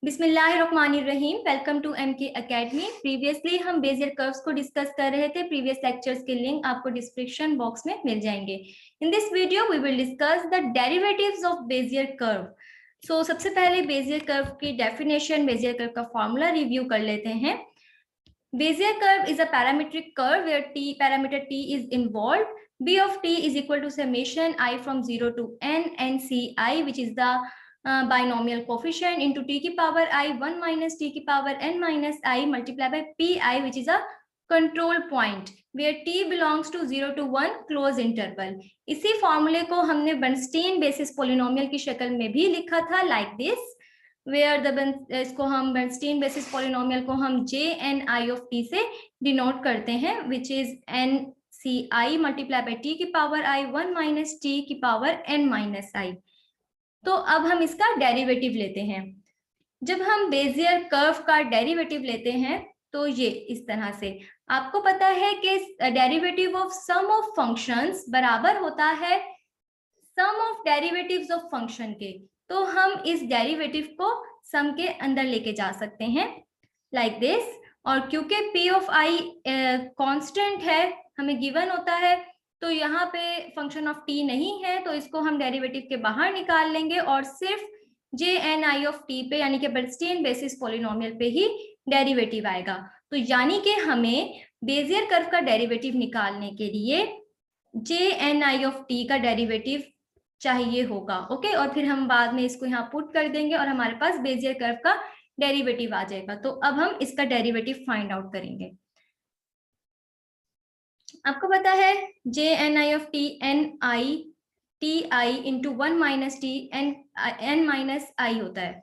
बिस्मिल्लाहिर्रहमानिर्रहीम। Welcome to MK academy. Previously हम Bezier curves को डिस्कस कर रहे थे। प्रीवियस लेक्चर्स के लिंक आपको डिस्क्रिप्शन बॉक्स में मिल जाएंगे। In this video we will discuss the derivatives of Bezier curve. So सबसे पहले बेजियर कर्व की डेफिनेशन, बेजियर कर्व का फॉर्मूला रिव्यू कर लेते हैं। Bezier curve is a parametric curve where parameter t is involved. B of t is equal to summation I from 0 to n nci, which is the binomial coefficient, into t की power I 1 minus t की power n minus I multiplied by pi, which is a control point where t belongs to 0 to 1 close interval. इसी फॉर्मूले को हमने Bernstein basis polynomial की शक्ल में भी लिखा था, like this, वेयर द इसको हम बर्नस्टीन बेसिस पॉलिनोमियल को हम j N I of t से डिनोट करते हैं, which is n c i multiply by t की पावर आई 1 माइनस टी की पावर एन माइनस आई। तो अब हम इसका डेरिवेटिव लेते हैं। जब हम बेजियर कर्व का डेरिवेटिव लेते हैं तो ये इस तरह से, आपको पता है कि derivative of sum of functions बराबर होता है sum of derivatives of function के। तो हम इस डेरिवेटिव को सम के अंदर लेके जा सकते हैं, लाइक दिस। और क्योंकि p ऑफ i कांस्टेंट है, हमें गिवन होता है, तो यहाँ पे फंक्शन ऑफ t नहीं है, तो इसको हम डेरिवेटिव के बाहर निकाल लेंगे और सिर्फ j N I of t पे, यानी कि बर्नस्टीन बेसिस पॉलिनोमियल पे ही डेरिवेटिव आएगा। तो यानी कि हमें बेजियर कर्व का डेरिवेटिव निकालने के लिए j N I of t का डेरिवेटिव चाहिए होगा। ओके, और फिर हम बाद में इसको यहाँ पुट कर देंगे और हमारे पास बेजियर कर्व का डेरिवेटिव आ जाएगा। तो अब हम इसका डेरिवेटिव फाइंड आउट करेंगे। आपको पता है जे N I of T N I T I into 1 minus T N minus I होता है,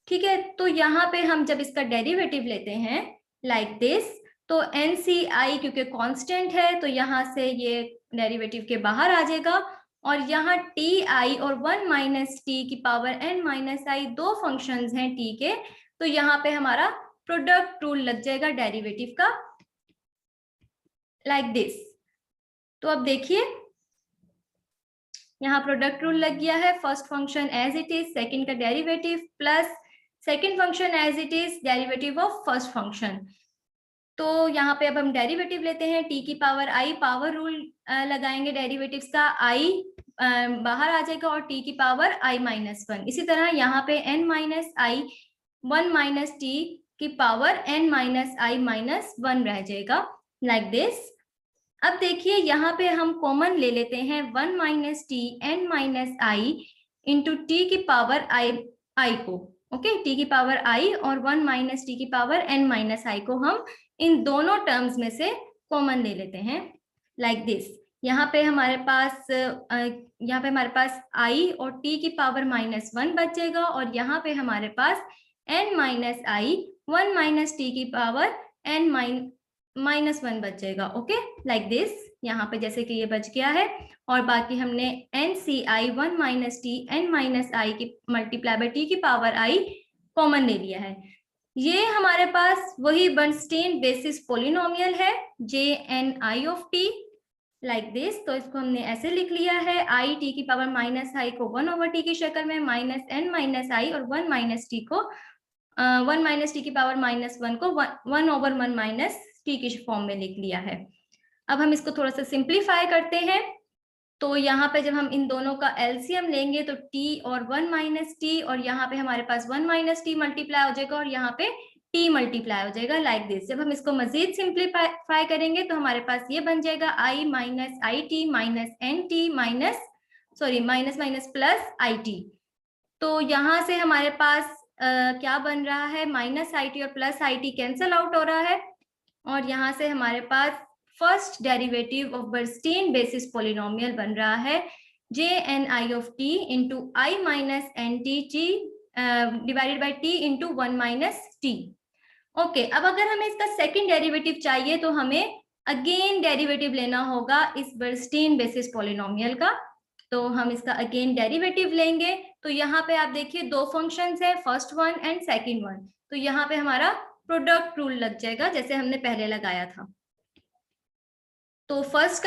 ठीक है। तो यहाँ पे हम जब इसका डेरिवेटिव लेते हैं लाइक दिस, तो एन सी आई क्योंकि कांस्टेंट है, तो यहाँ से ये डेरिवेटिव के बाहर आ जाएगा, और यहाँ टी आई और 1 माइनस टी की पावर एन माइनस आई दो फंक्शंस हैं टी के, तो यहाँ पे हमारा प्रोडक्ट रूल लग जाएगा डेरिवेटिव का, लाइक दिस। तो अब देखिए यहाँ प्रोडक्ट रूल लग गया है। First function as it is, second का derivative plus second function as it is derivative of first function. तो यहाँ पे अब हम डेरिवेटिव लेते हैं, टी की पावर आई, पावर रूल लगाएंगे डेरिवेटिव्स का, आई बाहर आ जाएगा और टी की पावर आई माइनस 1। इसी तरह यहाँ पे एन माइनस आई 1 माइनस टी की पावर एन माइनस आई माइनस 1 रह जाएगा, लाइक दिस। अब देखिए यहाँ पे हम कॉमन ले लेते हैं 1 माइनस टी एन माइनस आई इंटू टी की पावर आई को, ओके, टी की पावर आई और 1 माइनस टी की पावर एन माइनस आई को हम इन दोनों टर्म्स में से कॉमन ले लेते हैं, लाइक दिस। यहाँ पे हमारे पास आई और टी की पावर माइनस 1 बचेगा, और यहाँ पे हमारे पास एन माइनस आई 1 माइनस टी की पावर एन माइनस 1 बचेगा, ओके, लाइक दिस। यहाँ पे जैसे कि ये बच गया है, और बाकी हमने एन सी आई 1 माइनस टी एन माइनस आई की मल्टीप्लाई बाई टी की पावर आई कॉमन ले लिया है। ये हमारे पास वही बर्नस्टीन बेसिस पोलिनोमियल है, जे N I of t, like this. तो इसको हमने ऐसे लिख लिया है, आई टी की पावर माइनस आई को 1 ओवर टी की शक्ल में, माइनस एन माइनस आई और 1 माइनस टी को 1 माइनस टी की पावर माइनस 1 को 1 ओवर 1 माइनस टी की फॉर्म में लिख लिया है। अब हम इसको थोड़ा सा सिंप्लीफाई करते हैं। तो यहाँ पे जब हम इन दोनों का एलसीएम लेंगे तो t और 1 माइनस टी, और यहाँ पे हमारे पास 1 माइनस टी मल्टीप्लाई हो जाएगा और यहाँ पे t मल्टीप्लाई हो जाएगा, लाइक दिस। जब हम इसको मजीद सिंप्लीफाई करेंगे तो हमारे पास ये बन जाएगा i minus I T minus N T minus minus plus I T. तो यहाँ से हमारे पास क्या बन रहा है, माइनस आई टी और plus I T cancel out हो रहा है, और यहाँ से हमारे पास first derivative of Bernstein basis polynomial बन रहा है जे N I of T into I minus N T T divided by T into 1 minus T. Okay, अब अगर हमें इसका सेकंड डेरिवेटिव चाहिए तो हमें अगेन डेरिवेटिव लेना होगा इस बर्नस्टीन बेसिस पॉलिनोमियल का। तो हम इसका अगेन डेरिवेटिव लेंगे। तो यहाँ पे आप देखिए दो फंक्शंस है, first one and second one, तो यहाँ पे हमारा प्रोडक्ट रूल लग जाएगा जैसे हमने पहले लगाया था। तो first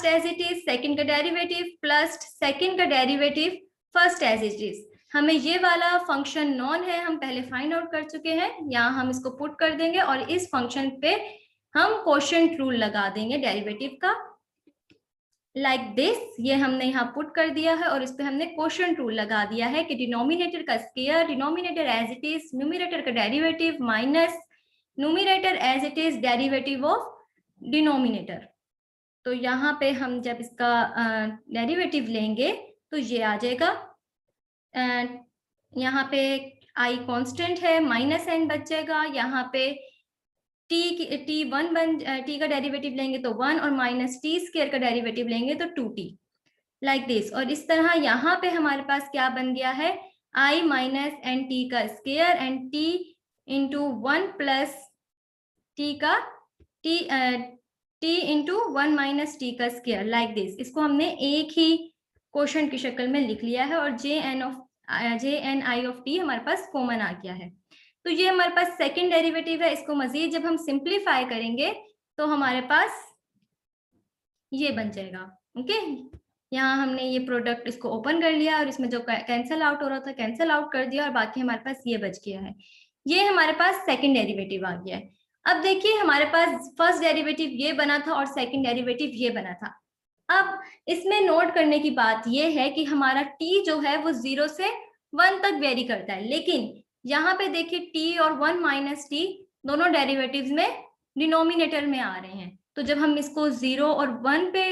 as it is, second का डेरिवेटिव प्लस सेकंड का derivative first as it is. हमें ये वाला फंक्शन नॉन है, हम पहले फाइंड आउट कर चुके हैं, यहाँ हम इसको पुट कर देंगे और इस फंक्शन पे हम क्वोशिएंट रूल लगा देंगे डेरिवेटिव का, लाइक दिस। ये हमने यहाँ पुट कर दिया है और इस पे हमने क्वोशिएंट रूल लगा दिया है कि डिनोमिनेटर का square denominator as it is, numerator का derivative minus numerator as it is derivative of denominator. तो यहाँ पे हम जब इसका डेरिवेटिव लेंगे तो ये आ जाएगा, यहाँ पे आई कांस्टेंट है, माइनस एन बच जाएगा, यहाँ पे टी का डेरिवेटिव लेंगे तो 1 और माइनस टी स्क्वायर का डेरिवेटिव लेंगे तो 2t, लाइक दिस। और इस तरह यहाँ पे हमारे पास क्या बन गया है, आई माइनस एन टी का square and T into 1 plus T का टी इंटू 1 माइनस टी का स्क्वायर, लाइक दिस। इसको हमने एक ही क्वोशिएंट की शक्ल में लिख लिया है और j N I of t हमारे पास कॉमन आ गया है। तो ये हमारे पास सेकंड डेरिवेटिव है। इसको मजीद जब हम सिंप्लीफाई करेंगे तो हमारे पास ये बन जाएगा। ओके, यहाँ हमने ये प्रोडक्ट इसको ओपन कर लिया और इसमें जो कैंसिल आउट हो रहा था कैंसिल आउट कर दिया और बाकी हमारे पास ये बच गया है। ये हमारे पास सेकंड डेरिवेटिव आ गया है। अब देखिए हमारे पास फर्स्ट डेरिवेटिव ये बना था और सेकंड डेरिवेटिव ये बना था। अब इसमें नोट करने की बात ये है कि हमारा t जो है वो 0 से 1 तक वेरी करता है, लेकिन यहाँ पे देखिए t और 1 माइनस टी दोनों डेरिवेटिव्स में डिनोमिनेटर में आ रहे हैं। तो जब हम इसको 0 और 1 पे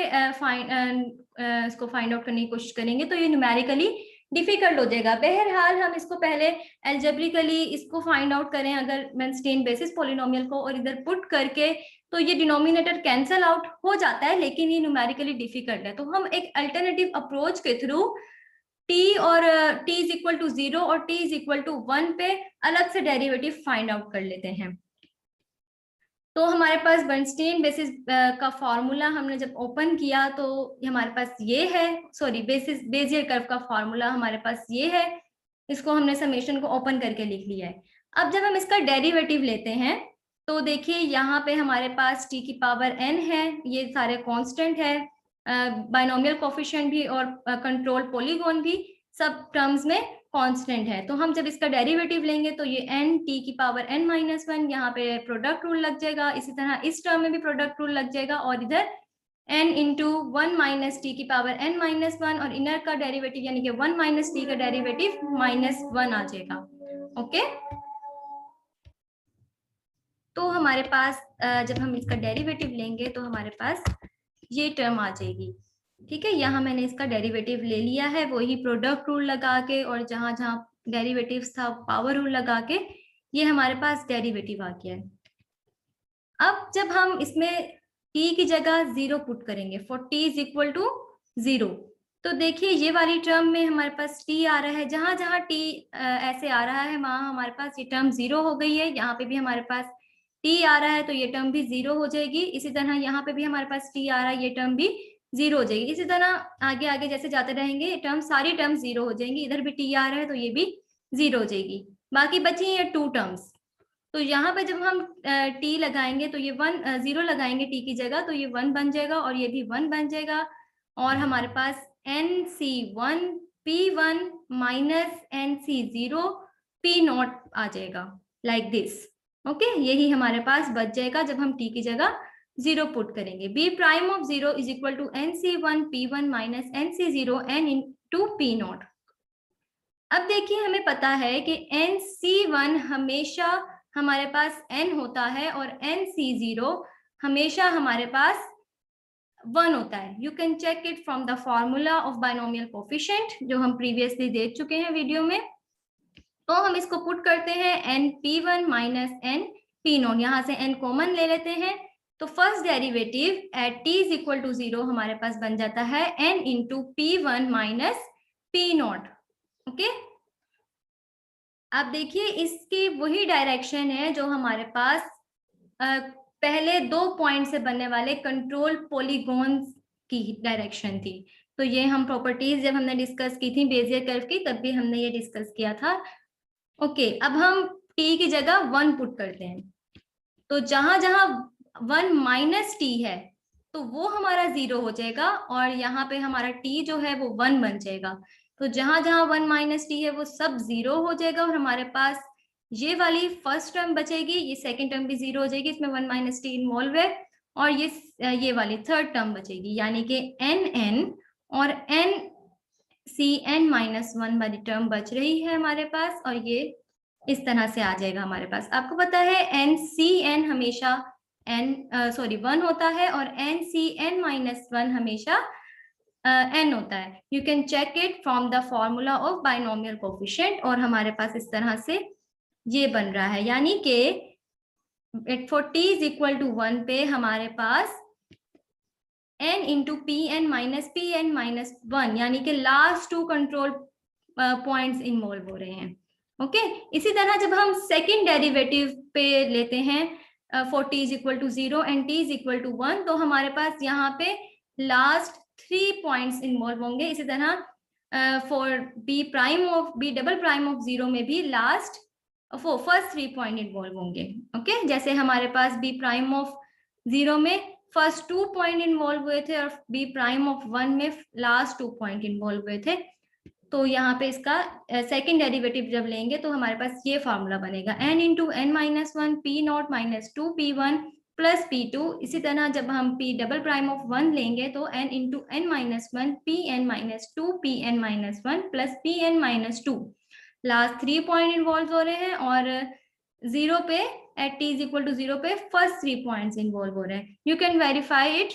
इसको फाइंड आउट करने की कोशिश करेंगे तो ये न्यूमेरिकली डिफिकल्ट हो जाएगा। बहरहाल हम इसको पहले एल्जेब्रिकली इसको फाइंड आउट करें अगर मेंस्टीन बेसिस पॉलिनोमियल को और इधर पुट करके, तो ये डिनोमिनेटर कैंसल आउट हो जाता है, लेकिन ये न्यूमेरिकली डिफिकल्ट है। तो हम एक अल्टरनेटिव अप्रोच के थ्रू t और t इज इक्वल टू 0 और t इज इक्वल टू 1 पे अलग से डेरिवेटिव फाइंड आउट कर लेते हैं। तो हमारे पास बर्नस्टीन बेसिस का फॉर्मूला हमने जब ओपन किया तो हमारे पास ये है, सॉरी बेजियर कर्व का फॉर्मूला हमारे पास ये है। इसको हमने समेशन को ओपन करके लिख लिया है। अब जब हम इसका डेरिवेटिव लेते हैं तो देखिए यहाँ पे हमारे पास t की पावर n है, ये सारे कांस्टेंट है, बाइनोमियल कोफिशिएंट भी और कंट्रोल पॉलीगॉन भी सब टर्म्स में कांस्टेंट है। तो हम जब इसका डेरिवेटिव लेंगे तो ये n t की पावर n माइनस 1, यहाँ पे प्रोडक्ट रूल लग जाएगा, इसी तरह इस टर्म में भी प्रोडक्ट रूल लग जाएगा और इधर n इंटू 1 माइनस टी की पावर n माइनस 1 और इनर का डेरिवेटिव यानी कि 1 माइनस टी का डेरिवेटिव माइनस 1 आ जाएगा। ओके, तो हमारे पास जब हम इसका डेरिवेटिव लेंगे तो हमारे पास ये टर्म आ जाएगी। ठीक है, यहाँ मैंने इसका डेरिवेटिव ले लिया है वही प्रोडक्ट रूल लगा के, और जहां जहां डेरिवेटिव था पावर रूल लगा के ये हमारे पास डेरिवेटिव आ गया है। अब जब हम इसमें t की जगह 0 पुट करेंगे, for t is equal to 0, तो देखिए ये वाली टर्म में हमारे पास t आ रहा है, जहां जहां t ऐसे आ रहा है वहां हमारे पास ये टर्म 0 हो गई है। यहाँ पे भी हमारे पास t आ रहा है तो ये टर्म भी 0 हो जाएगी। इसी तरह यहाँ पे भी हमारे पास t आ रहा है, ये टर्म भी 0 हो जाएगी। इसी तरह आगे आगे जैसे जाते रहेंगे टर्म, सारी टर्म 0 हो जाएंगी। इधर भी t आ रहा है तो ये भी 0 हो जाएगी। बाकी बची ये 2 टर्म्स। तो यहाँ पे जब हम t लगाएंगे तो ये 0 लगाएंगे t की जगह तो ये 1 बन जाएगा और ये भी 1 बन जाएगा और हमारे पास nc1 p1 minus nc0 p0 आ जाएगा, लाइक दिस। ओके, यही हमारे पास बच जाएगा जब हम t की जगह 0 पुट करेंगे। b prime of 0 is equal to nc1 p1 minus nc0 n into p0। अब देखिए हमें पता है कि nc1 हमेशा हमारे पास n होता है और nc0 हमेशा हमारे पास 1 होता है। You can check it from the formula of binomial coefficient जो हम प्रीवियसली देख चुके हैं वीडियो में। तो हम इसको पुट करते हैं np1 माइनस np0, यहाँ से n कॉमन ले लेते हैं तो first derivative at t is equal to 0 हमारे पास बन जाता है n into p1 minus p0। Okay, अब देखिए इसकी वही डायरेक्शन है जो हमारे पास पहले 2 पॉइंट से बनने वाले कंट्रोल पॉलीगॉन की डायरेक्शन थी। तो ये हम प्रॉपर्टीज जब हमने डिस्कस की थी बेजियर कर्व की तब भी हमने ये डिस्कस किया था। ओके, अब हम t की जगह 1 पुट करते हैं तो जहां जहां 1 माइनस t है तो वो हमारा 0 हो जाएगा और यहाँ पे हमारा t जो है वो 1 बन जाएगा। तो जहां जहां 1 माइनस टी है वो सब 0 हो जाएगा और हमारे पास ये वाली फर्स्ट टर्म बचेगी, ये सेकेंड टर्म भी 0 हो जाएगी, इसमें 1 माइनस टी इन्वॉल्व है, और ये वाली थर्ड टर्म बचेगी, यानी कि एन एन और एन सी एन माइनस 1 वाली टर्म बच रही है हमारे पास, और ये इस तरह से आ जाएगा हमारे पास। आपको पता है एन सी एन हमेशा वन होता है और एन सी एन माइनस 1 हमेशा n होता है। You can check it from the formula of binomial coefficient, और हमारे पास इस तरह से ये बन रहा है, यानी कि for t is equal to 1 पे हमारे पास n into p n minus 1, यानी कि last two control points involve हो रहे हैं। ओके इसी तरह जब हम सेकेंड डेरिवेटिव पे लेते हैं for t is equal to 0 and t is equal to 1, तो हमारे पास यहाँ पे लास्ट 3 पॉइंट्स इन्वॉल्व होंगे। इसी तरह for b double prime of 0 में भी लास्ट फर्स्ट 3 पॉइंट इन्वॉल्व होंगे। ओके जैसे हमारे पास बी प्राइम ऑफ 0 में फर्स्ट 2 पॉइंट इन्वॉल्व हुए थे और बी प्राइम ऑफ 1 में लास्ट 2 पॉइंट इन्वॉल्व हुए थे। तो यहाँ पे इसका सेकेंड डेरिवेटिव जब लेंगे तो हमारे पास ये फॉर्मूला बनेगा n into n minus 1 p not minus 2 p1 plus p2। इसी तरह जब हम p डबल प्राइम ऑफ 1 लेंगे तो n into n minus 1 p n minus 2 p n minus 1 plus p n minus 2। Last 3 point involve हो रहे हैं और 0 पे at t is equal to 0 पे फर्स्ट 3 पॉइंट्स इन्वॉल्व हो रहे हैं। You can verify it.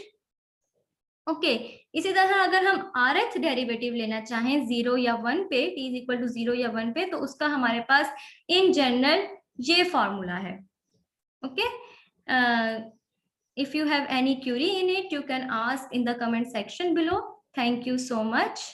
Okay इसी तरह अगर हम rth डेरिवेटिव लेना चाहें 0 या 1 पे, t इज इक्वल टू 0 या 1 पे, तो उसका हमारे पास इन जनरल ये फॉर्मूला है। Okay if you have any query in it, you can ask in the comment section below. Thank you so much.